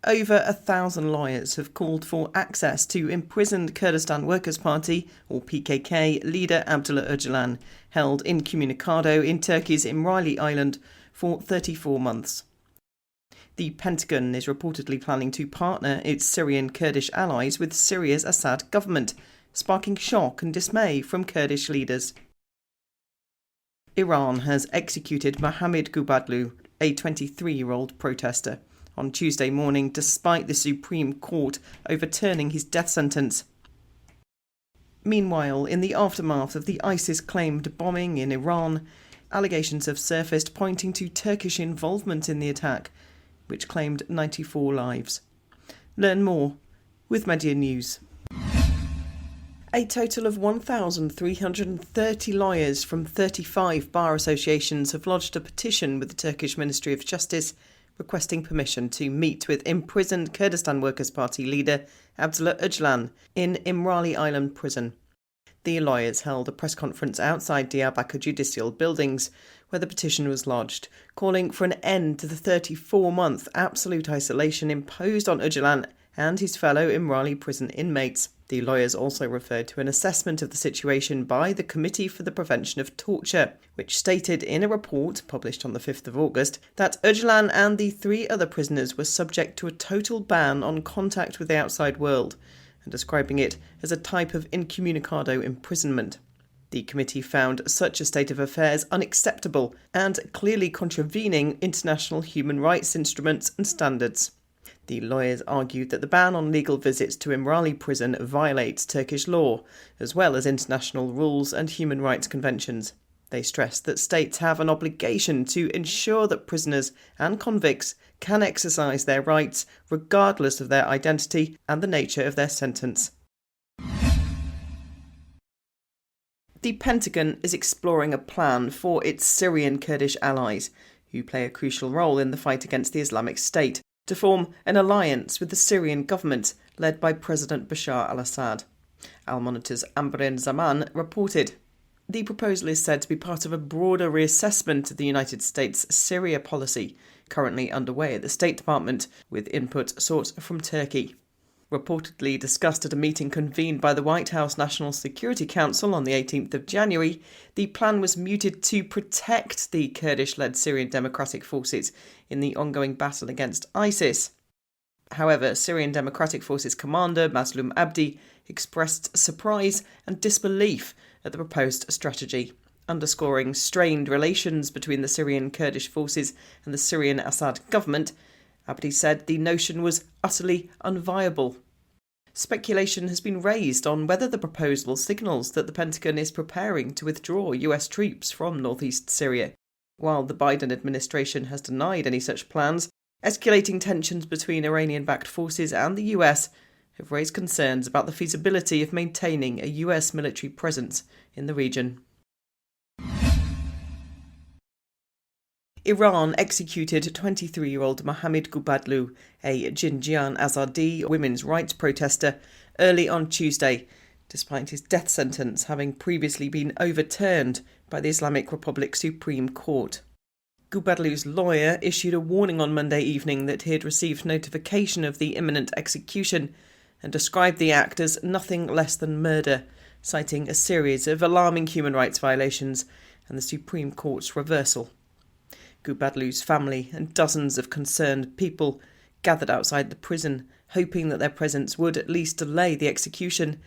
Over 1,000 lawyers have called for access to imprisoned Kurdistan Workers' Party, or PKK, leader Abdullah Öcalan, held incommunicado in Turkey's Imrali Island for 34 months. The Pentagon is reportedly planning to partner its Syrian Kurdish allies with Syria's Assad government, sparking shock and dismay from Kurdish leaders. Iran has executed Mohammed Gubadlu, a 23-year-old protester, on Tuesday morning despite the Supreme Court overturning his death sentence. Meanwhile, in the aftermath of the ISIS-claimed bombing in Iran, allegations have surfaced pointing to Turkish involvement in the attack, which claimed 94 lives. Learn more with Media News. A total of 1,330 lawyers from 35 bar associations have lodged a petition with the Turkish Ministry of Justice requesting permission to meet with imprisoned Kurdistan Workers' Party leader Abdullah Öcalan in Imrali Island prison. The lawyers held a press conference outside Diyarbakir judicial buildings where the petition was lodged, calling for an end to the 34-month absolute isolation imposed on Öcalan and his fellow Imrali prison inmates. The lawyers also referred to an assessment of the situation by the Committee for the Prevention of Torture, which stated in a report published on the 5th of August that Öcalan and the 3 other prisoners were subject to a total ban on contact with the outside world, and describing it as a type of incommunicado imprisonment. The committee found such a state of affairs unacceptable and clearly contravening international human rights instruments and standards. The lawyers argued that the ban on legal visits to Imrali prison violates Turkish law, as well as international rules and human rights conventions. They stressed that states have an obligation to ensure that prisoners and convicts can exercise their rights regardless of their identity and the nature of their sentence. The Pentagon is exploring a plan for its Syrian Kurdish allies, who play a crucial role in the fight against the Islamic State, to form an alliance with the Syrian government led by President Bashar al-Assad. Al-Monitor's Ambreen Zaman reported. The proposal is said to be part of a broader reassessment of the United States' Syria policy, currently underway at the State Department, with input sought from Turkey. Reportedly discussed at a meeting convened by the White House National Security Council on the 18th of January, the plan was mooted to protect the Kurdish-led Syrian Democratic Forces in the ongoing battle against ISIS. However, Syrian Democratic Forces commander Mazloum Abdi expressed surprise and disbelief at the proposed strategy, underscoring strained relations between the Syrian Kurdish forces and the Syrian Assad government. Abdi said the notion was utterly unviable. Speculation has been raised on whether the proposal signals that the Pentagon is preparing to withdraw US troops from northeast Syria. While the Biden administration has denied any such plans, escalating tensions between Iranian-backed forces and the US have raised concerns about the feasibility of maintaining a US military presence in the region. Iran executed 23-year-old Mohammed Gubadlu, a Xinjiang Azadi women's rights protester, early on Tuesday, despite his death sentence having previously been overturned by the Islamic Republic Supreme Court. Gubadlu's lawyer issued a warning on Monday evening that he had received notification of the imminent execution and described the act as nothing less than murder, citing a series of alarming human rights violations and the Supreme Court's reversal. Gubadlu's family and dozens of concerned people gathered outside the prison, hoping that their presence would at least delay the execution.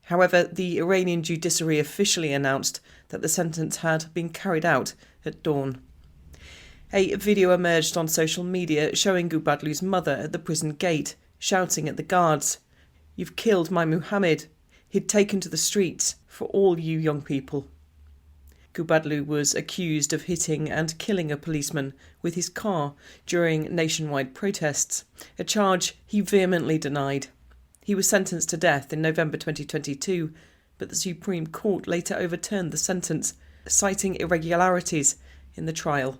However, the Iranian judiciary officially announced that the sentence had been carried out at dawn. A video emerged on social media showing Gubadlu's mother at the prison gate, shouting at the guards, "You've killed my Muhammad. He'd taken to the streets for all you young people." Gubadlu was accused of hitting and killing a policeman with his car during nationwide protests, a charge he vehemently denied. He was sentenced to death in November 2022, but the Supreme Court later overturned the sentence, citing irregularities in the trial.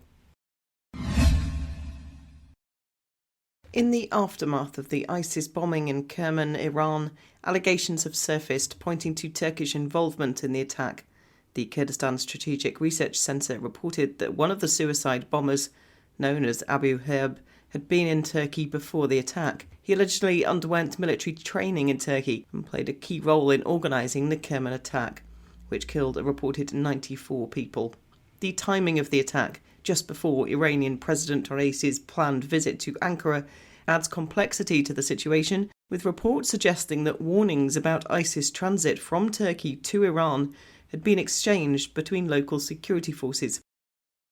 In the aftermath of the ISIS bombing in Kerman, Iran, allegations have surfaced pointing to Turkish involvement in the attack. The Kurdistan Strategic Research Centre reported that one of the suicide bombers, known as Abu Herb, had been in Turkey before the attack. He allegedly underwent military training in Turkey and played a key role in organising the Kerman attack, which killed a reported 94 people. The timing of the attack, just before Iranian President Raisi's planned visit to Ankara, adds complexity to the situation, with reports suggesting that warnings about ISIS transit from Turkey to Iran had been exchanged between local security forces.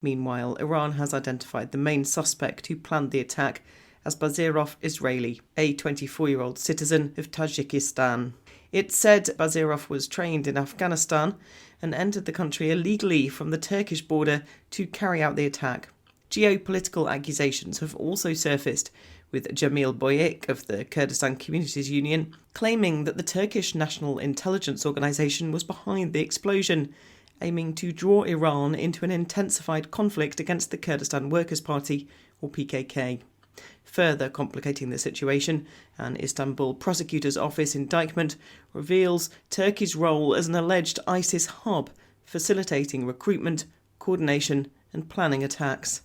Meanwhile, Iran has identified the main suspect who planned the attack as Bazarov Israeli, a 24-year-old citizen of Tajikistan. It said Bazarov was trained in Afghanistan and entered the country illegally from the Turkish border to carry out the attack. Geopolitical accusations have also surfaced, with Jamil Boyik of the Kurdistan Communities Union claiming that the Turkish National Intelligence Organization was behind the explosion, aiming to draw Iran into an intensified conflict against the Kurdistan Workers' Party, or PKK. Further complicating the situation, an Istanbul prosecutor's office indictment reveals Turkey's role as an alleged ISIS hub, facilitating recruitment, coordination and planning attacks.